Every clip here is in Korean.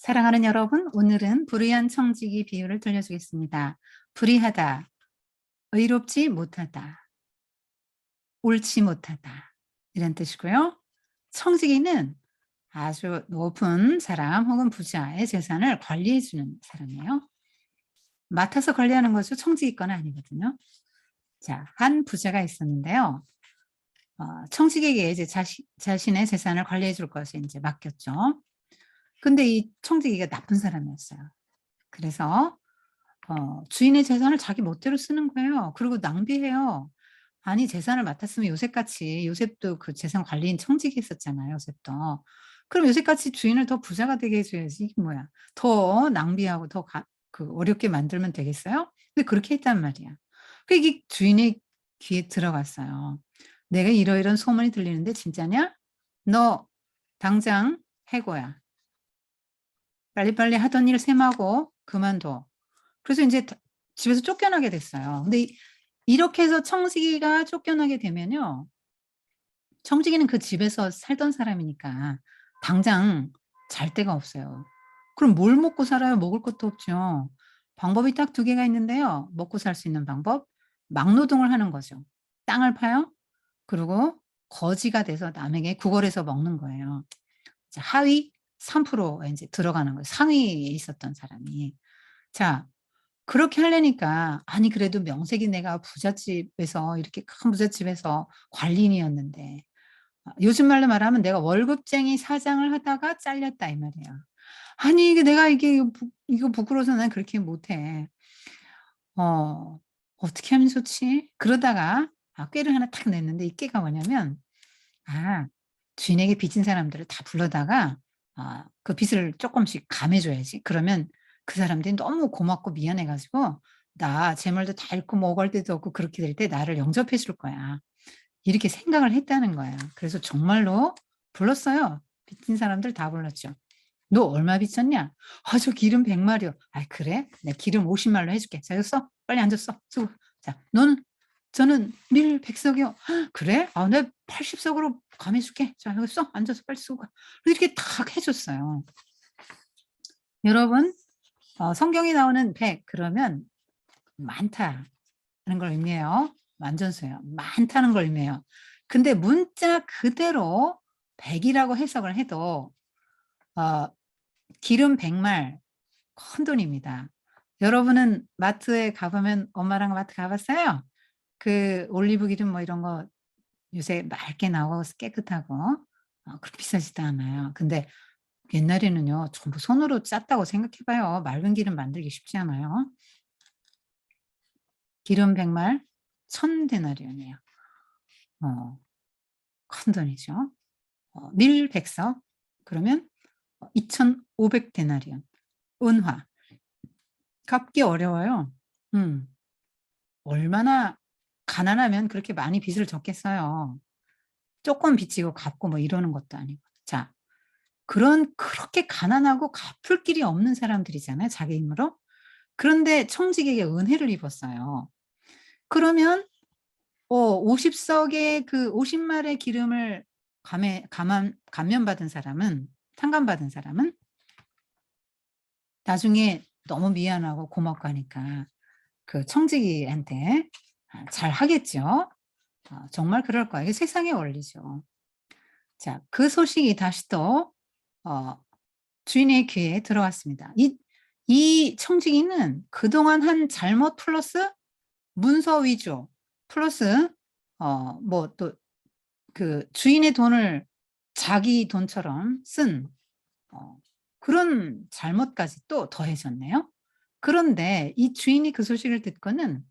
사랑하는 여러분, 오늘은 불의한 청지기 비유를 들려주겠습니다. 불의하다, 의롭지 못하다, 옳지 못하다 이런 뜻이고요. 청지기는 아주 높은 사람 혹은 부자의 재산을 관리해 주는 사람이에요. 맡아서 관리하는 것이 청지기권 아니거든요. 자, 한 부자가 있었는데요. 청지기에게 이제 자신의 재산을 관리해 줄 것을 이제 맡겼죠. 근데 이 청지기가 나쁜 사람이었어요. 그래서 주인의 재산을 자기 멋대로 쓰는 거예요. 그리고 낭비해요. 아니 재산을 맡았으면 요셉같이 요셉도 그 재산 관리인 청지기 했었잖아요, 요셉도. 그럼 요셉같이 주인을 더 부자가 되게 해 줘야지 이게 뭐야. 더 낭비하고 더 어렵게 만들면 되겠어요? 근데 그렇게 했단 말이야. 그 이게 주인의 귀에 들어갔어요. "내가 이러이러한 소문이 들리는데 진짜냐? 너 당장 해고야. 빨리빨리 하던 일 셈하고 그만둬." 그래서 인제 집에서 쫓겨나게 됐어요. 근데 이렇게 해서 청지기가 쫓겨나게 되면요. 청지기는 그 집에서 살던 사람이니까 당장 잘 데가 없어요. 그럼 뭘 먹고 살아요? 먹을 것도 없죠. 방법이 딱 두 개가 있는데요. 먹고 살 수 있는 방법, 막노동을 하는 거죠. 땅을 파요. 그리고 거지가 돼서 남에게 구걸해서 먹는 거예요. 이제 하위 3%에 인제 들어가는 거예요, 상위에 있었던 사람이. 자, 그렇게 하려니까 아니 그래도 명색이 내가 부잣집에서 이렇게 큰 부잣집에서 관리인이었는데 요즘 말로 말하면 "내가 월급쟁이 사장을 하다가 잘렸다." 이 말이에요. 아니 이게 내가 이거 부끄러워서 난 그렇게 못해. 어 어떻게 하면 좋지? 그러다가 꾀를 하나 탁 냈는데 이 꾀가 뭐냐면 주인에게 빚진 사람들을 다 불러다가 그 빚을 쪼끔씩 감해 줘야지. 그러면 그 사람들이 너무 고맙고 미안해 가지고 나 재물도 다 잃고 먹을 데도 없고 그렇게 될 때 나를 영접해 줄 거야. 이렇게 생각을 했다는 거야. 그래서 정말로 불렀어요. 빚진 사람들 다 불렀죠. "너 얼마 빚졌냐?" 저 기름 100 마리요." "아이 그래? 내가 기름 50 말로 해 줄게. 자 이거 써. 빨리 앉아 써. 수고. 자 너는?" "저는 밀 100 석이요." "그래? 내가 80 석으로 감해 줄게. 자 여기 써. 앉아서 빨리 쓰고 가." 이렇게 딱 해 줬어요. 여러분 성경에 나오는 100 그러면 많다는 걸 의미해요. 완전수예요. 많다는 걸 의미해요. 근데 문자 그대로 100 이라고 해석을 해도 어 기름 100 말 큰돈입니다. 여러분은 마트에 가 보면 엄마랑 마트 가 봤어요? 그 올리브 기름 뭐 이런 거 요새 맑게 나오고 깨끗하고 그렇게 비싸지도 않아요. 근데 옛날에는요. 전부 손으로 짰다고 생각해 봐요. 맑은 기름 만들기 쉽지 않아요. 기름 100 말 1000 데나리온이에요. 어 큰돈이죠. 밀 100 석 그러면 2,500 데나리온. 은화. 갚기 어려워요. 음. 얼마나 가난하면 그렇게 많이 빚을 졌겠어요. 쪼끔 빚지고 갚고 뭐 이러는 것도 아니고. 자, 그렇게 가난하고 갚을 길이 없는 사람들이잖아요, 자기 힘으로. 그런데 청지기에게 은혜를 입었어요. 그러면 50 석의 그 50 말의 기름을 감면받은 사람은 탕감받은 사람은 나중에 너무 미안하고 고맙고 하니까 그 청지기한테 잘하겠죠. 정말 그럴 거예요. 이게 세상의 원리죠. 자, 그 소식이 다시 또 어 주인의 귀에 들어왔습니다. 이 청지기는 그동안 한 잘못 플러스 문서 위조 플러스 뭐 또 그 주인의 돈을 자기 돈처럼 쓴 어 그런 잘못까지 또 더해졌네요. 그런데 이 주인이 그 소식을 듣고는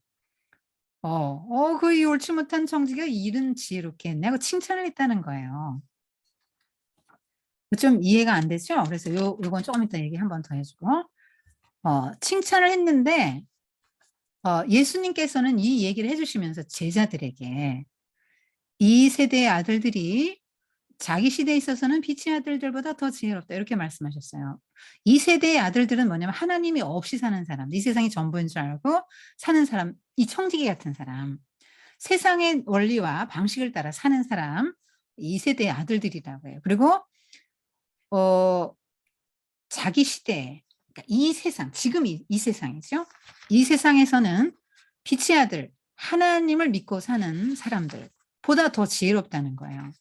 그 이 옳지 못한 청지기가 일은 지혜롭게 했네 하고 칭찬을 했다는 거예요. 좀 이해가 안 되죠? 그래서 요건 조금 이따 얘기 한 번 더 해 주고 칭찬을 했는데 예수님께서는 이 얘기를 해 주시면서 제자들에게 "이 세대의 아들들이 자기 시대에 있어서는 빛의 아들들보다 더 지혜롭다." 이렇게 말씀하셨어요. 이 세대의 아들들은 뭐냐면 하나님이 없이 사는 사람, 이 세상이 전부인 줄 알고 사는 사람, 이 청지기 같은 사람, 세상의 원리와 방식을 따라 사는 사람, 이 세대의 아들들이라고 해요. 그리고 어 자기 시대에, 그러니까 이 세상, 지금 이 세상이죠. 이 세상에서는 빛의 아들 하나님을 믿고 사는 사람들보다 더 지혜롭다는 거예요.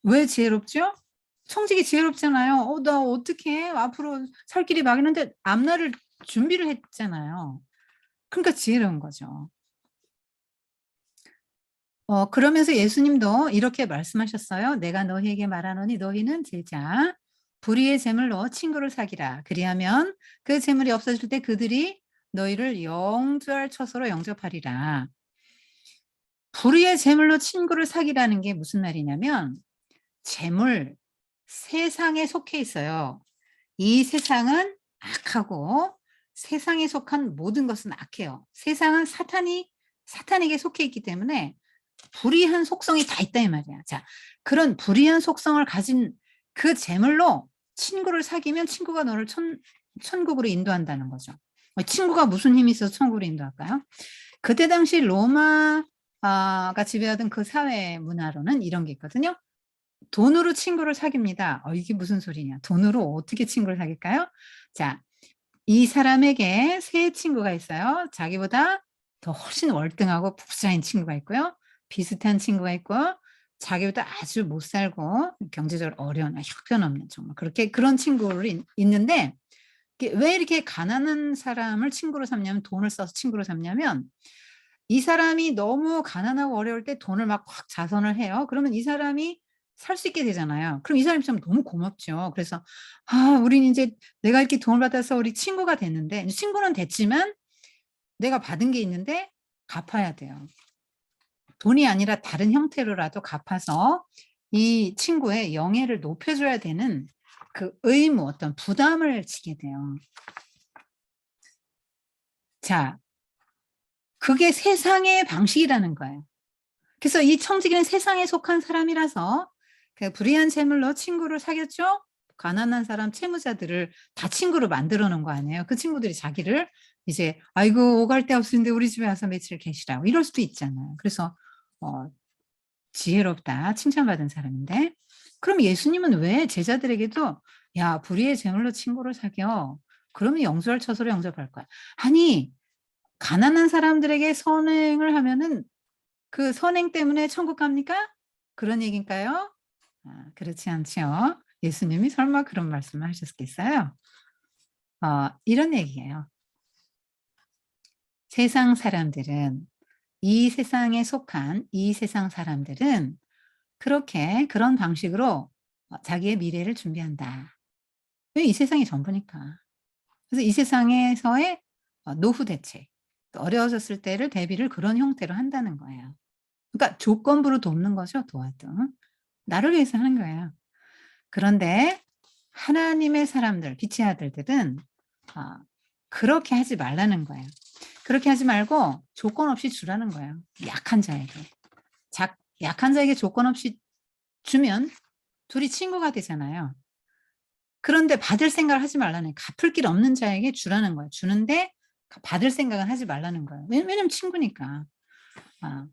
왜 지혜롭죠? 청지기 지혜롭잖아요. 나 어떻게 앞으로 살 길이 막히는데 앞날을 준비를 했잖아요. 그러니까 지혜로운 거죠. 그러면서 예수님도 이렇게 말씀하셨어요. 내가 너희에게 말하노니 너희는 제자 불의의 재물로 친구를 사귀라. 그리하면 그 재물이 없어질 때 그들이 너희를 영주할 처소로 영접하리라. 불의의 재물로 친구를 사귀라는 게 무슨 말이냐면 재물, 세상에 속해 있어요. 이 세상은 악하고 세상에 속한 모든 것은 악해요. 세상은 사탄에게 속해 있기 때문에 불의한 속성이 다 있다 이 말이야. 자, 그런 불의한 속성을 가진 그 재물로 친구를 사귀면 친구가 너를 천국으로 인도한다는 거죠. 친구가 무슨 힘이 있어서 천국으로 인도할까요? 그때 당시 로마가 지배하던 그 사회 문화로는 이런 게 있거든요. 돈으로 친구를 사깁니다. 이게 무슨 소리냐. 돈으로 어떻게 친구를 사귈까요? 자, 이 사람에게 새 친구가 있어요. 자기보다 더 훨씬 월등하고 부자인 친구가 있고요. 비슷한 친구가 있고 자기보다 아주 못 살고 경제적으로 어려운 형편없는 정말 그런 친구를 있는데 왜 이렇게 가난한 사람을 친구로 삼냐면 돈을 써서 친구로 삼냐면 이 사람이 너무 가난하고 어려울 때 돈을 막 확 자선을 해요. 그러면 이 사람이 살 수 있게 되잖아요. 그럼 이 사람이 참 너무 고맙죠. 그래서 우린 인제 내가 이렇게 돈을 받아서 우리 친구가 됐는데 친구는 됐지만 내가 받은 게 있는데 갚아야 돼요. 돈이 아니라 다른 형태로라도 갚아서 이 친구의 영예를 높여줘야 되는 그 의무, 어떤 부담을 지게 돼요. 자, 그게 세상의 방식이라는 거예요. 그래서 이 청지기는 세상에 속한 사람이라서 그 불의한 재물로 친구를 사귀었죠. 가난한 사람, 채무자들을 다 친구로 만들어 놓은 거 아니에요. 그 친구들이 자기를 이제 "아이고 오갈 데 없으신데 우리 집에 와서 며칠 계시라."고 이럴 수도 있잖아요. 그래서 어 지혜롭다 칭찬받은 사람인데 그럼 예수님은 왜 제자들에게도 "야 불의의 재물로 친구를 사겨. 그러면 영주할 처소로 영접할 거야." 아니 가난한 사람들에게 선행을 하면은 그 선행 때문에 천국 갑니까? 그런 얘기인가요? 그렇지 않죠. 예수님이 설마 그런 말씀을 하셨겠어요? 이런 얘기예요. 세상 사람들은 이 세상에 속한 이 세상 사람들은 그렇게 그런 방식으로 자기의 미래를 준비한다. 왜 이 세상이 전부니까. 그래서 이 세상에서의 노후 대책, 또 어려워졌을 때를 대비를 그런 형태로 한다는 거예요. 그러니까 조건부로 돕는 거죠, 도와도. 나를 위해서 하는 거예요. 그런데 하나님의 사람들, 빛의 아들들은 아 그렇게 하지 말라는 거예요. 그렇게 하지 말고 조건 없이 주라는 거예요, 약한 자에게. 약한 자에게 조건 없이 주면 둘이 친구가 되잖아요. 그런데 받을 생각을 하지 말라는 거예요. 갚을 길 없는 자에게 주라는 거예요. 주는데 받을 생각은 하지 말라는 거예요. 왜냐면 친구니까. 아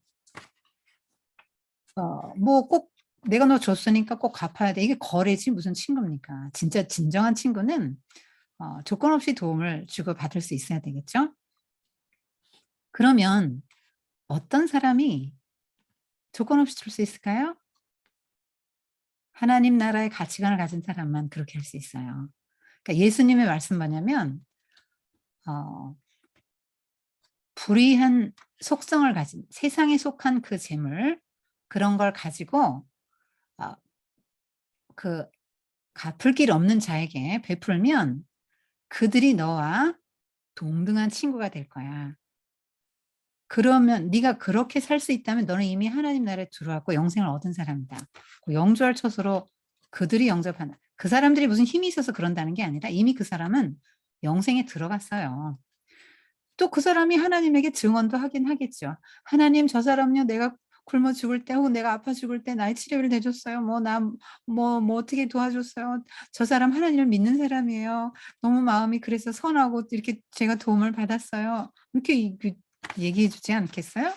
뭐 꼭 "내가 너 줬으니까 꼭 갚아야 돼." 이게 거래지 무슨 친구입니까? 진짜 진정한 친구는 조건 없이 도움을 주고받을 수 있어야 되겠죠? 그러면 어떤 사람이 조건 없이 줄 수 있을까요? 하나님 나라의 가치관을 가진 사람만 그렇게 할 수 있어요. 그러니까 예수님의 말씀 뭐냐면 어 불의한 속성을 가진 세상에 속한 그 재물 그런 걸 가지고 어 그 갚을 길 없는 자에게 베풀면 그들이 너와 동등한 친구가 될 거야. 그러면 네가 그렇게 살 수 있다면 너는 이미 하나님 나라에 들어왔고 영생을 얻은 사람이다. 그 영주할 처소로 그들이 영접하는 그 사람들이 무슨 힘이 있어서 그런다는 게 아니라 이미 그 사람은 영생에 들어갔어요. 또 그 사람이 하나님에게 증언도 하긴 하겠죠. "하나님 저 사람요 내가 굶어 죽을 때 혹은 내가 아파 죽을 때 나의 치료를 내 줬어요. 뭐 나 뭐 어떻게 도와줬어요. 저 사람 하나님을 믿는 사람이에요. 너무 마음이 그래서 선하고 이렇게 제가 도움을 받았어요." 이렇게 얘기해 주지 않겠어요?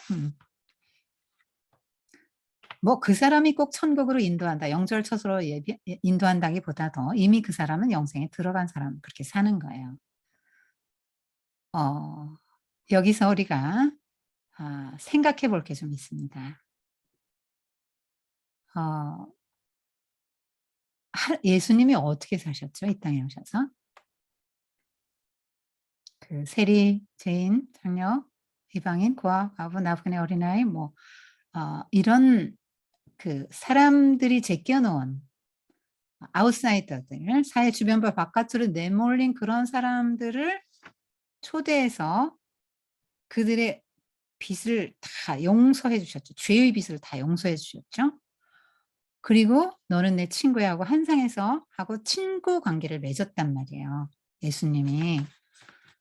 뭐 그 사람이 꼭 천국으로 인도한다, 영절처소로 인도한다기보다도 이미 그 사람은 영생에 들어간 사람, 그렇게 사는 거예요. 어, 여기서 우리가 생각해 볼 게 좀 있습니다. 어, 예수님이 어떻게 사셨죠? 이 땅에 오셔서. 그 세리, 죄인, 장녀, 이방인, 고아, 과부, 나부간의 어린아이, 뭐 이런 그 사람들이 제껴 놓은 아웃사이더들, 사회 주변과 바깥으로 내몰린 그런 사람들을 초대해서 그들의 빚을 다 용서해 주셨죠. 죄의 빚을 다 용서해 주셨죠. 그리고 "너는 내 친구야." 하고 한상에서 하고 친구 관계를 맺었단 말이에요, 예수님이.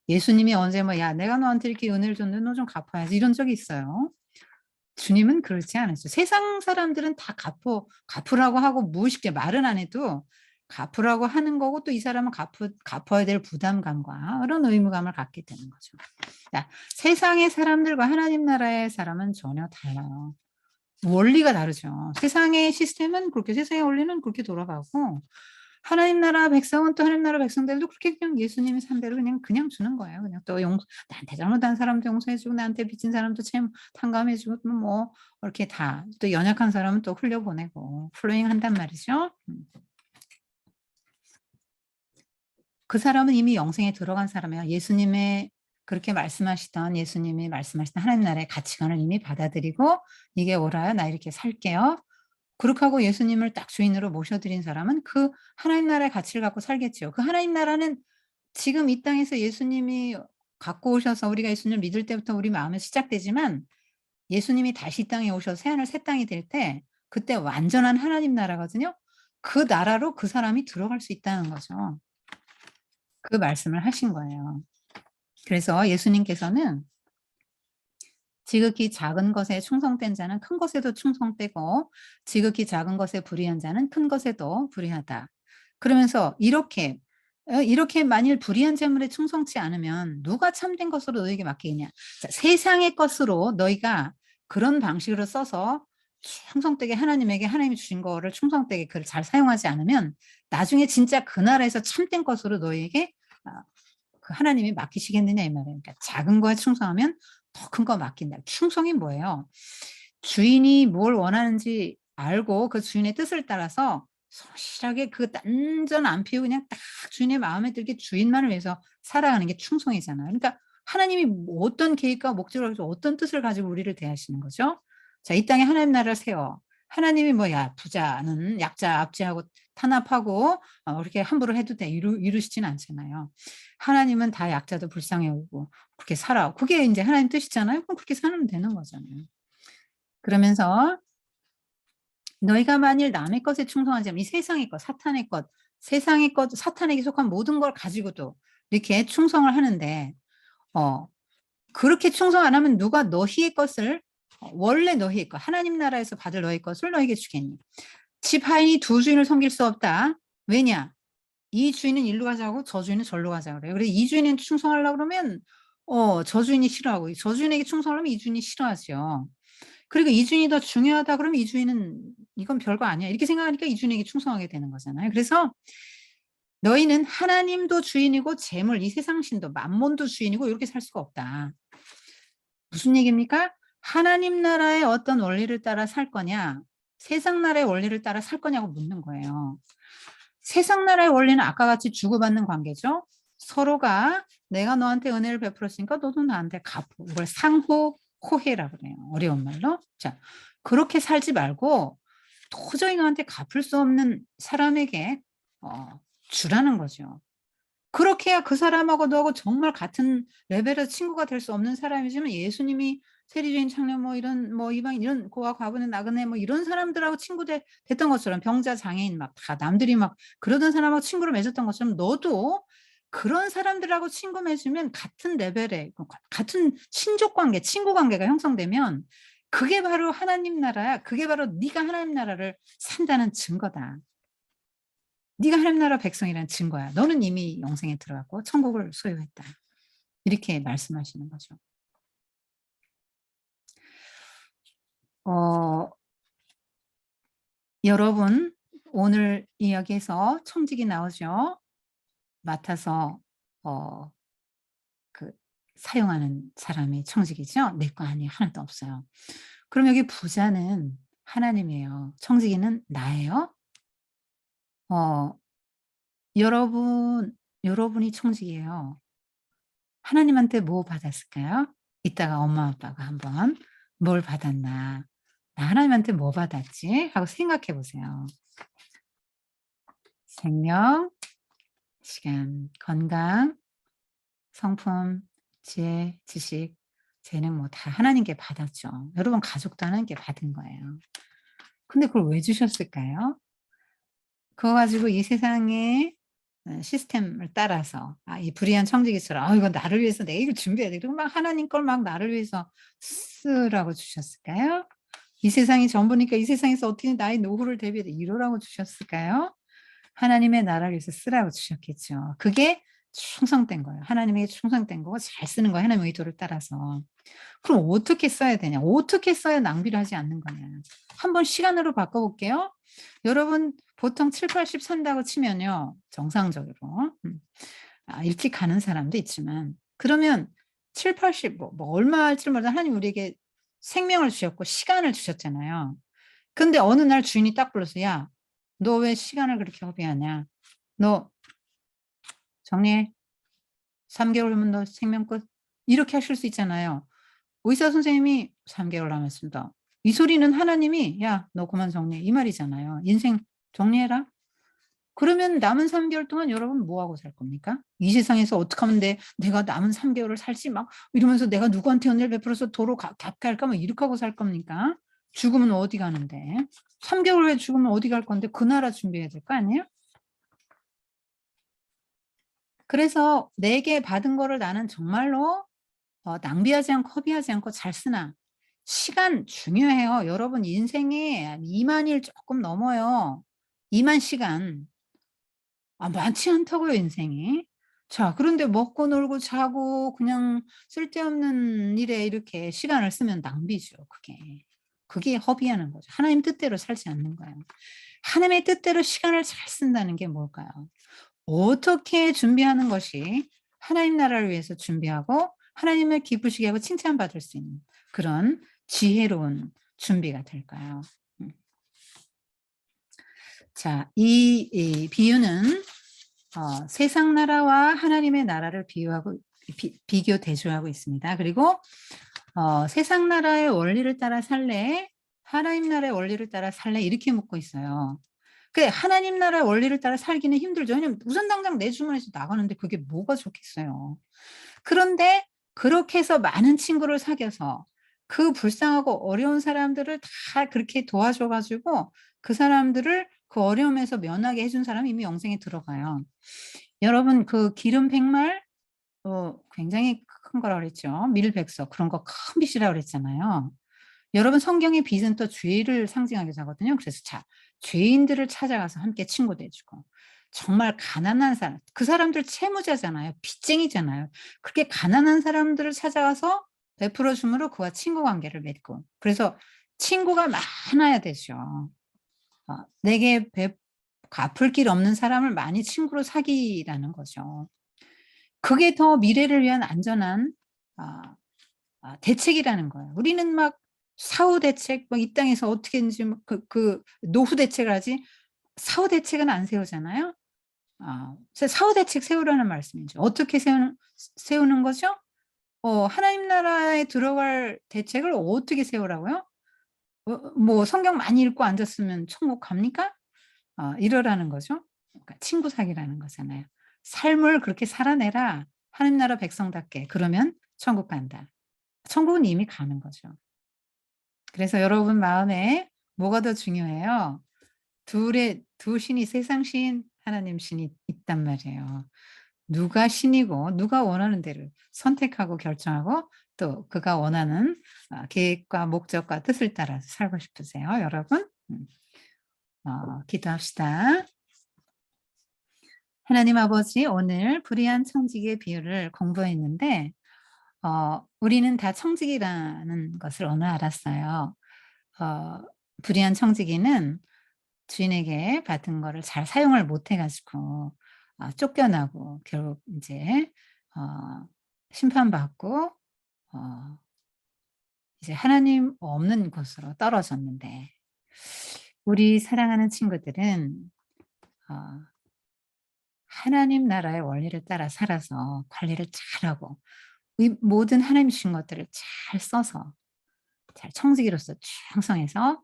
예수님이 언제 뭐 "야 내가 너한테 이렇게 은혜를 줬는데 너 좀 갚아야지." 이런 적이 있어요? 주님은 그렇지 않으셨어요. 세상 사람들은 다 갚으라고 하고 무의식에 말은 안 해도 갚으라고 하는 거고, 또 이 사람은 갚아야 될 부담감과 그런 의무감을 갖게 되는 거죠. 자, 세상의 사람들과 하나님 나라의 사람은 전혀 달라요. 원리가 다르죠. 세상의 시스템은 그렇게, 세상의 원리는 그렇게 돌아가고, 하나님 나라 백성은 또 하나님 나라 백성들도 그렇게 그냥 예수님이 산 대로 그냥 주는 거예요. 그냥 또 나한테 잘못한 사람도 용서해 주고, 나한테 빚진 사람도 탕감해 주고, 뭐 이렇게 다 또 연약한 사람은 또 흘려보내고 플로잉 한단 말이죠. 그 사람은 이미 영생에 들어간 사람이에요. 그렇게 말씀하시던 예수님이 말씀하시던 하나님 나라의 가치관을 이미 받아들이고 "이게 옳아요. 나 이렇게 살게요." 그렇게 하고 예수님을 딱 주인으로 모셔드린 사람은 그 하나님 나라의 가치를 갖고 살겠죠. 그 하나님 나라는 지금 이 땅에서 예수님이 갖고 오셔서 우리가 예수님을 믿을 때부터 우리 마음에 시작되지만, 예수님이 다시 이 땅에 오셔서 새하늘 새 땅이 될 때 그때 완전한 하나님 나라거든요. 그 나라로 그 사람이 들어갈 수 있다는 거죠. 그 말씀을 하신 거예요. 그래서 예수님께서는 "지극히 작은 것에 충성된 자는 큰 것에도 충성되고 지극히 작은 것에 불의한 자는 큰 것에도 불의하다." 그러면서 이렇게 만일 불의한 재물에 충성치 않으면 누가 참된 것으로 너에게 맡기겠냐. 자, 세상의 것으로 너희가 그런 방식으로 써서 충성되게 하나님에게, 하나님이 주신 거를 충성되게 그걸 잘 사용하지 않으면 나중에 진짜 그 나라에서 참된 것으로 너희에게 아 그 하나님이 맡기시겠느냐 이 말이에요. 그러니까 작은 거에 충성하면 더 큰 거 맡긴다. 충성이 뭐예요? 주인이 뭘 원하는지 알고 그 주인의 뜻을 따라서 성실하게 그 딴전 안 피우고 그냥 딱 주인의 마음에 들게 주인만을 위해서 살아가는 게 충성이잖아요. 그러니까 하나님이 뭐 어떤 계획과 목적을 가지고 어떤 뜻을 가지고 우리를 대하시는 거죠? 자, 이 땅에 하나님 나라를 세워. 하나님이 뭐 "야 부자는 약자 압제하고 탄압하고 그렇게 함부로 해도 돼." 이루시지는 않잖아요. 하나님은 다 약자도 불쌍히 여기고 그렇게 살아. 그게 인제 하나님 뜻이잖아요. 그럼 그렇게 살면 되는 거잖아요. 그러면서 "너희가 만일 남의 것에 충성하지 않으면", 이 세상의 것, 사탄의 것, 세상의 것, 사탄에게 속한 모든 걸 가지고도 이렇게 충성을 하는데, 어 그렇게 충성 안 하면 누가 너희의 것을, 원래 너희의 것, 하나님 나라에서 받을 너희 것을 너에게 주겠니? "집 하인이 두 주인을 섬길 수 없다." 왜냐? 이 주인은 일로 가자고 저 주인은 절로 가자 그래요. 그래서 이 주인한테 충성하려고 그러면 저 주인이 싫어하고, 저 주인에게 충성하려면 이 주인이 싫어하죠. 그리고 이 주인이 더 중요하다 그러면 이 주인은 '이건 별거 아니야.' 이렇게 생각하니까 이 주인에게 충성하게 되는 거잖아요. 그래서 "너희는 하나님도 주인이고 재물, 이 세상 신도 만몬도 주인이고 이렇게 살 수가 없다." 무슨 얘기입니까? 하나님 나라의 어떤 원리를 따라 살 거냐, 세상 나라의 원리를 따라 살 거냐고 묻는 거예요. 세상 나라의 원리는 아까 같이 주고받는 관계죠. 서로가 "내가 너한테 은혜를 베풀었으니까 너도 나한테 갚어." 이걸 상호 호혜라고 그래요, 어려운 말로. 자, 그렇게 살지 말고 도저히 너한테 갚을 수 없는 사람에게 주라는 거죠. 그렇게 해야 그 사람하고 너하고 정말 같은 레벨에서 친구가 될 수 없는 사람이지만, 예수님이 세리주인, 청년, 뭐 이런 뭐 이방인, 이런 고아 과부는 나그네 뭐 이런 사람들하고 됐던 것처럼, 병자 장애인 막 다 남들이 막 그러던 사람하고 친구를 맺었던 것처럼 너도 그런 사람들하고 친구 맺으면 같은 레벨의 같은 친족 관계, 친구 관계가 형성되면 그게 바로 하나님 나라야. 그게 바로 네가 하나님 나라를 산다는 증거다. 네가 하나님 나라 백성이라는 증거야. 너는 이미 영생에 들어갔고 천국을 소유했다. 이렇게 말씀하시는 거죠. 어 여러분 오늘 이야기에서 청직이 나오죠. 맡아서 어 그 사용하는 사람이 청직이죠. 내 거 아니에요. 하나도 없어요. 그럼 여기 부자는 하나님이에요. 청지기는 나예요. 어 여러분이 청지기예요. 하나님한테 뭐 받았을까요? 이따가 엄마 아빠가 한번 '뭘 받았나? 나 하나님한테 뭐 받았지?' 하고 생각해 보세요. 생명, 시간, 건강, 성품, 지혜, 지식, 재능 뭐 다 하나님께 받았죠. 여러분 가족도 하나님께 받은 거예요. 근데 그걸 왜 주셨을까요? 그거 가지고 이 세상의 시스템을 따라서 이 불의한 청지기처럼 '아 이거 나를 위해서 내가 이걸 준비해야 돼.' 그리고 막 하나님 걸 막 나를 위해서 쓰라고 주셨을까요? 이 세상이 전부니까 이 세상에서 어떻게 나의 노후를 대비해 이루라고 주셨을까요? 하나님의 나라를 위해서 쓰라고 주셨겠죠. 그게 충성된 거예요. 하나님에게 충성된 거고 잘 쓰는 거예요, 하나님의 의도를 따라서. 그럼 어떻게 써야 되냐? 어떻게 써야 낭비를 하지 않는 거냐? 한번 시간으로 바꿔 볼게요. 여러분 보통 7-80 산다고 치면요. 정상적으로. 일찍 가는 사람도 있지만 그러면 7-80 뭐 얼마 할지를 몰라도 하나님 우리에게 생명을 주셨고 시간을 주셨잖아요. 근데 어느 날 주인이 딱 불러서 "야 너 왜 시간을 그렇게 허비하냐? 너 정리해. 3 개월 후면 너 생명 끝." 이렇게 하실 수 있잖아요. 의사 선생님이 "3 개월 남았습니다." 이 소리는 하나님이 "야 너 그만 정리해." 이 말이잖아요. "인생 정리해라." 그러면 남은 3 개월 동안 여러분 뭐 하고 살 겁니까? 이 세상에서 어떡하면 내가 남은 3 개월을 살지 막 이러면서 '내가 누구한테 은혜를 베풀어서 도로 갚게 할까?' 뭐 이렇게 하고 살 겁니까? 죽으면 어디 가는데. 3 개월 후에 죽으면 어디 갈 건데 그 나라 준비해야 될 거 아니에요? 그래서 내게 받은 거를 나는 정말로 낭비하지 않고 허비하지 않고 잘 쓰나. 시간 중요해요. 여러분 인생에 2만 일 조금 넘어요. 2만 시간. 많지 않다고요 인생이. 자 그런데 먹고 놀고 자고 그냥 쓸데없는 일에 이렇게 시간을 쓰면 낭비죠 그게. 그게 허비하는 거죠. 하나님 뜻대로 살지 않는 거예요. 하나님의 뜻대로 시간을 잘 쓴다는 게 뭘까요? 어떻게 준비하는 것이 하나님 나라를 위해서 준비하고 하나님을 기쁘시게 하고 칭찬받을 수 있는 그런 지혜로운 준비가 될까요? 음. 자, 이 비유는 세상 나라와 하나님의 나라를 비유하고 비교 대조하고 있습니다. 그리고 세상 나라의 원리를 따라 살래? 하나님 나라의 원리를 따라 살래? 이렇게 묻고 있어요. 하나님 나라의 원리를 따라 살기는 힘들죠. 왜냐면 우선 당장 내 주머니에서 나가는데 그게 뭐가 좋겠어요. 그런데 그렇게 해서 많은 친구를 사귀어서 그 불쌍하고 어려운 사람들을 다 그렇게 도와줘 가지고 그 사람들을 그 어려움에서 면하게 해준 사람이 이미 영생에 들어가요. 여러분 그 기름 100마리 굉장히 큰 거라 그랬죠. 밀백석 그런 거 큰 빚이라고 그랬잖아요. 여러분 성경의 빚은 또 죄를 상징하기도 하거든요. 그래서 죄인들을 찾아가서 함께 친구 돼 주고 정말 가난한 사람 그 사람들 채무자잖아요. 빚쟁이잖아요. 그렇게 가난한 사람들을 찾아가서 베풀어 줌으로 그와 친구 관계를 맺고 그래서 친구가 많아야 되죠. 내게 갚을 길 없는 사람을 많이 친구로 사귀라는 거죠. 그게 더 미래를 위한 안전한 아 대책이라는 거예요. 우리는 막 사후 대책 이 땅에서 어떻게든지 뭐 노후 대책을 하지 사후 대책은 안 세우잖아요. 그래서 사후 대책 세우라는 말씀이죠. 어떻게 세우는 거죠? 하나님 나라에 들어갈 대책을 어떻게 세우라고요? 뭐 성경 많이 읽고 앉았으면 천국 갑니까? 이러라는 거죠. 그러니까 친구 사귀라는 거잖아요. 삶을 그렇게 살아내라. 하나님 나라 백성답게. 그러면 천국 간다. 천국은 이미 가는 거죠. 그래서 여러분 마음에 뭐가 더 중요해요? 두 신이 세상 신, 하나님 신이 있단 말이에요. 누가 신이고 누가 원하는 대로 선택하고 결정하고 또 그가 원하는 계획과 목적과 뜻을 따라서 살고 싶으세요, 여러분? 기도합시다. 하나님 아버지, 오늘 불의한 청지기의 비유를 공부했는데 우리는 다 청지기라는 것을 오늘 알았어요. 어 불의한 청지기는 주인에게 받은 거를 잘 사용을 못해 가지고 쫓겨나고 결국 인제 어 심판받고 어 이제 하나님 없는 곳으로 떨어졌는데, 우리 사랑하는 친구들은 어 하나님 나라의 원리를 따라 살아서 관리를 잘하고 이 모든 하나님이 주신 것들을 잘 써서 잘 청지기로서 충성해서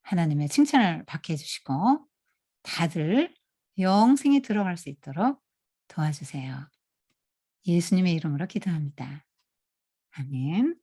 하나님의 칭찬을 받게 해 주시고 다들 영생에 들어갈 수 있도록 도와주세요. 예수님의 이름으로 기도합니다. 아멘.